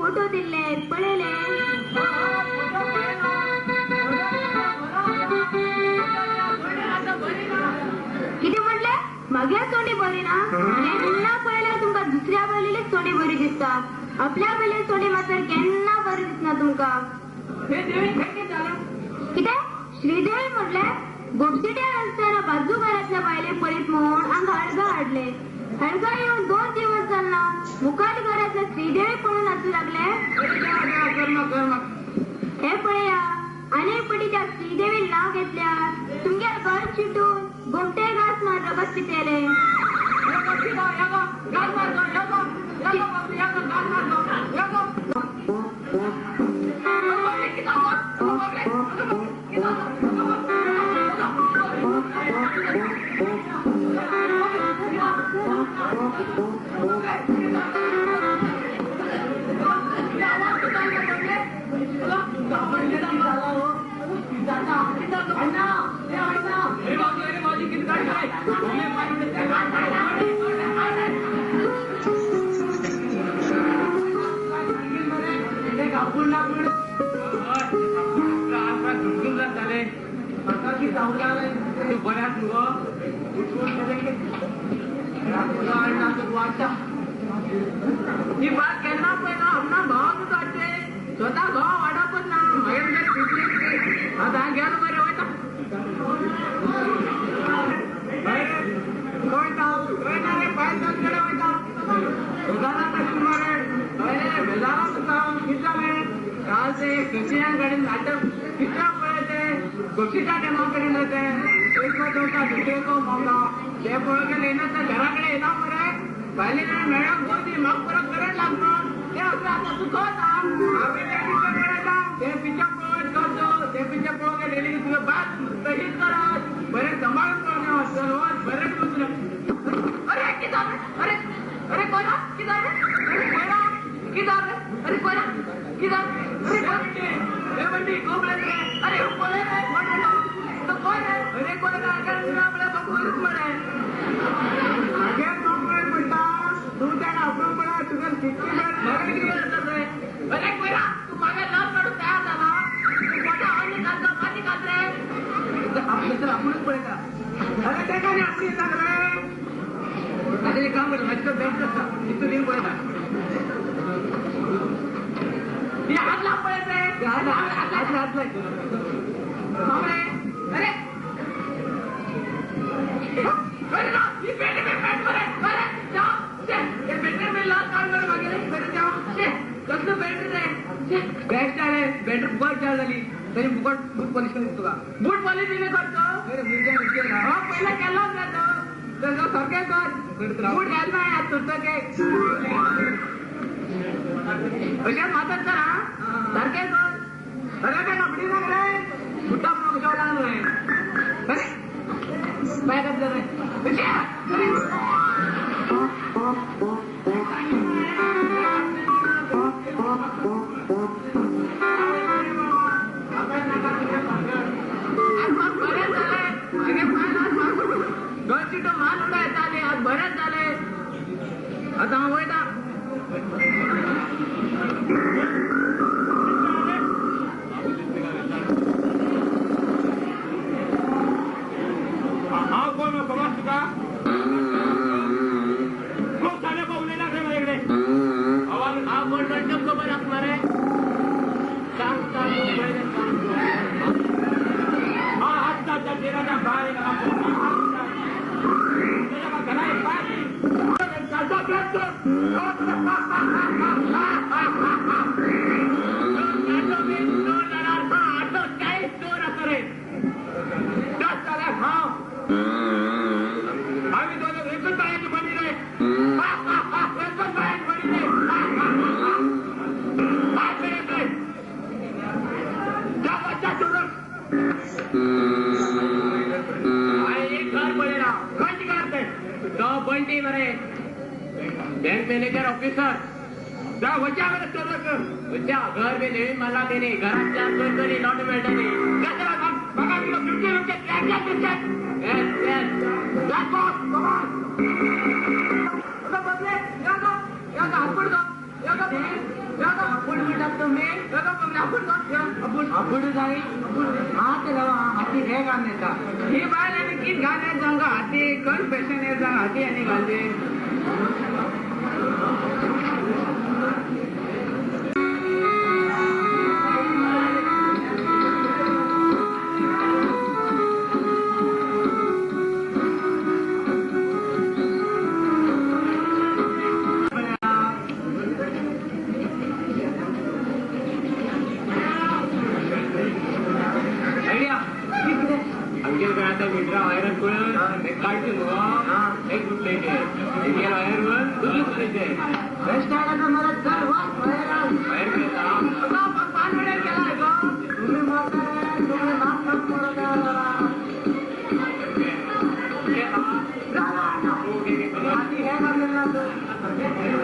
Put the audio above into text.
photo दिले पळयले किती म्हटले मागे तोंडी बरी ना केन्ना पळयल्यार तुमका दुसऱ्या बायलेलीच तोंडी बरी दिसता आपल्या बायले तोंडी मात्र केन्ना बरी दिसना तुमका किती श्रीदेवी म्हटले गोपसिट्यार असताना बाजू घरातल्या बायले पळीत म्हणून अंग हडगा हाडले हडगा येऊन 2 दिवस जालना मुखाट घरातल्या श्रीदेवी पळून नाचू लागले हे पळया अनेक पटी त्या श्रीदेवी नाव घेतल्या तुमच्या घर चिटून गोमटे घास मार रगत पितेले ही बात केन्ना पळय ना आपणा भावाच वाटते स्वतः भाव वाडपच ना मागीर फिटली आता गेलो बरें वयता वयता रे पायदल कडे वयता बेजारा कशी मरे अरे बेजारा तुका कितें जालें काल ते कशिया कडेन नाटक कित्याक पळयते कशीच्या टेमा कडेन वयते एक चवथा दुसरेको मावला ते पळय गेले ना तर घरा कडेन येता मरे पहिले मॅडम बोलती मग परत करंट लागतो ते आपलं आता चुकवता आम्ही त्या पिक्चर करायचा ते पिक्चर पळत करतो ते पिक्चर पळून गेलेली तुझं बात तशीच करत बरे सांभाळून पळणे सर्वात बरे दुसरं अरे किती अरे अरे कोणा किती अरे कोणा किती अरे कोणा किती अरे हे बंटी कोण अरे कोण आहे तो कोण आहे अरे कोण आहे आपल्या बघूनच म्हणे तू त्याला आपण पडा तुझं किती अरे कोयरा तू मागे लाच काढून तयार झाला मोठा हॉल काढतो पाणी काढ रे आपलं तर आपणच पडायचा अरे ते काय आपली सांग रे आता एक काम कर माझं बँक असता इथं लिहून पडायचा हे हात लांब पडायचंय हात अरे अरे ना ही पेट बरे अरे जा बेटर में लाल कार्ड कर मागे नाही बेटर जाऊ कसलं बेटर आहे बॅग चाले बेटर बस चाल झाली तरी बुट बूट पॉलिश करतो तुला बूट पॉलिश नाही करतो अरे मुलगा विचार ना हा पहिला केलाच जातो तर सरके कर बूट घाल नाही आज तुझं के अशात मातात करा सरके कर अरे काय नबडी ना रे बुटा म्हणून कशाला नाही अरे काय करतो रे मान उडायत आले आज बरेच झाले आता वयता हा कोण बघा तुका खूप झाले पाहुणे लागले माझ्याकडे हा कोण गंटप खबर असणार आहे हा हात तेराच्या बाहेर बंटी मरे बैंक मैनेजर ऑफिसर जा वचा वचा घर में नवीन मला देणे घरात चार दोन तरी नॉट मिळते कशाला बघा तुला तुमचे तुमचे ट्रॅक्टर तुमचे yes yes that boss come on आता बदले या का हात पडतो या का आपण म्हणतात तुम्ही आपण जाई हात लावा हाती हे घाल नेता ही बाय आणि कित घालणे जांगा हाती कण पेशन आहे जांगा हाती आणि घालते आमच्या घरात मित्रा व्हायरस करून एक काढते मग एक गुटलेचे इंडियन व्हायर वर दुसरी गुटलेचे बेस्ट आहे का मला चल व्हायर केला पाच मिनिट केला तुम्ही माफ हे